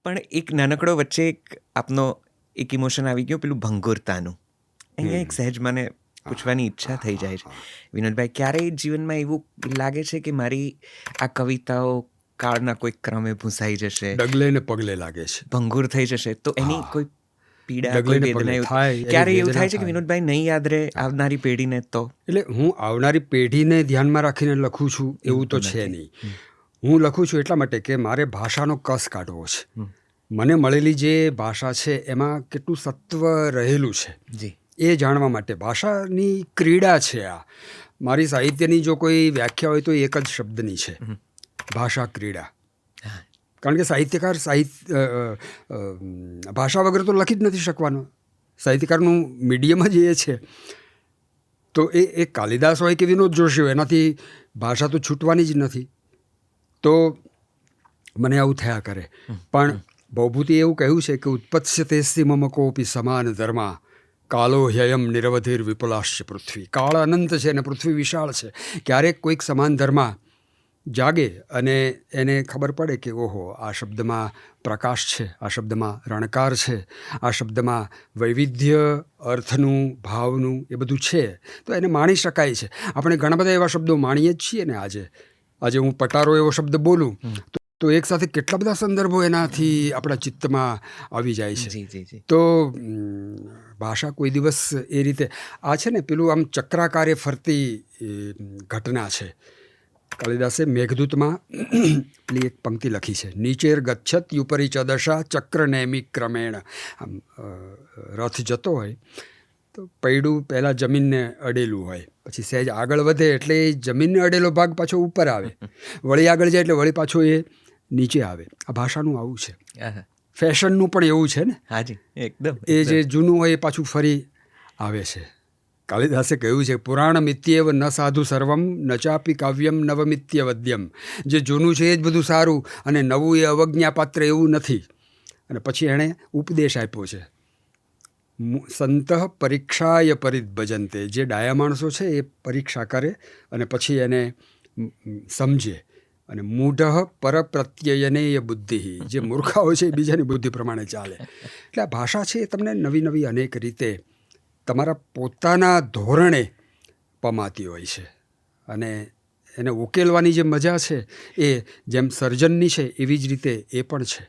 પણ એક નાનકડો વચ્ચે આપનો એક ઇમોશન આવી ગયો, પેલું ભંગુરતાનું. અહીંયા એક સહેજ મને પૂછવાની ઈચ્છા થઈ જાય છે. વિનોદભાઈ, ક્યારેય જીવનમાં એવું લાગે છે કે મારી આ કવિતાઓ કાળના કોઈ ક્રમે ભૂંસાઈ જશે, ડગલે ને પગલે લાગે છે, ભંગુર થઈ જશે, તો એની કોઈ પીડા, ડગલે કોઈ ને પગલે વેદના થાય, ક્યારેય એવું થાય છે કે વિનોદભાઈ નહીં યાદ રહે આવનારી પેઢીને? તો એટલે હું આવનારી પેઢીને ધ્યાનમાં રાખીને લખું છું એવું તો છે નહીં. હું લખું છું એટલા માટે કે મારે ભાષાનો કસ કાઢવો છે. મને મળેલી જે ભાષા છે એમાં કેટલું સત્વ રહેલું છે જી, એ જાણવા માટે. ભાષાની ક્રીડા છે આ. મારી સાહિત્યની જો કોઈ વ્યાખ્યા હોય તો એક જ શબ્દની છે, ભાષા ક્રીડા. કારણ કે સાહિત્યકાર ભાષા વગર તો લખી જ નથી શકવાનો. સાહિત્યકારનું મીડિયમ જ એ છે. તો એ કાલિદાસ હોય કે વિનોદ જોશી હોય, એનાથી ભાષા તો છૂટવાની જ નથી. તો મને આવું થયા કરે. પણ ભવભૂતિએ એવું કહ્યું છે કે ઉત્પત્સ્યતેસ્તિ મમ કોપી સમાન ધર્મા કાલો હ્યયમ નિરવધિર વિપુલાશ્ચ પૃથ્વી. કાળ અનંત છે અને પૃથ્વી વિશાળ છે. ક્યારેક કોઈક સમાન ધર્મા જાગે અને એને ખબર પડે કે ઓહો, આ શબ્દમાં પ્રકાશ છે, આ શબ્દમાં રણકાર છે, આ શબ્દમાં વૈવિધ્ય અર્થનું, ભાવનું એ બધું છે, તો એને માણી શકાય છે. આપણે ઘણા બધા એવા શબ્દો માણીએ જ છીએ ને. આજે હું પટારો એવો શબ્દ બોલું તો એક સાથે કેટલા બધા સંદર્ભો એનાથી આપણા ચિત્તમાં આવી જાય છે. તો ભાષા કોઈ દિવસ એ રીતે આ છે ને, પેલું આમ ચક્રાકારે ફરતી ઘટના છે. કાલિદાસે મેઘદૂતમાં પેલી એક પંક્તિ લખી છે, નીચેર ગચ્છત યુપરી ચ દશા ચક્ર નૈમિક ક્રમેણ. આમ રથ જતો હોય તો પૈડું પહેલાં જમીનને અડેલું હોય, પછી સહેજ આગળ વધે એટલે એ જમીનને અડેલો ભાગ પાછો ઉપર આવે, વળી આગળ જાય એટલે વળી પાછો એ નીચે આવે. આ ભાષાનું આવું છે. ફેશનનું પણ એવું છે ને. હાજી, એકદમ. એ જે જૂનું હોય એ પાછું ફરી આવે છે. કાલિદાસે કહ્યું છે, પુરાણમિત્યેવ ન સાધુ સર્વમ ન ચાપી કાવ્યમ નવમિત્યવદ્યમ. જે જૂનું છે એ જ બધું સારું અને નવું એ અવજ્ઞાપાત્ર એવું નથી. અને પછી એણે ઉપદેશ આપ્યો છે, સંત પરીક્ષાય પરિભજન્તે. જે ડાયા માણસો છે એ પરીક્ષા કરે અને પછી એને સમજે. અને મૂઢ પરપ્રત્યયનેય બુદ્ધિ. જે મૂર્ખાઓ છે એ બીજાની બુદ્ધિ પ્રમાણે ચાલે. એટલે આ ભાષા છે એ તમને નવી નવી અનેક રીતે તમારા પોતાના ધોરણે પમાતી હોય છે. અને એને ઉકેલવાની જે મજા છે એ જેમ સર્જનની છે એવી જ રીતે એ પણ છે.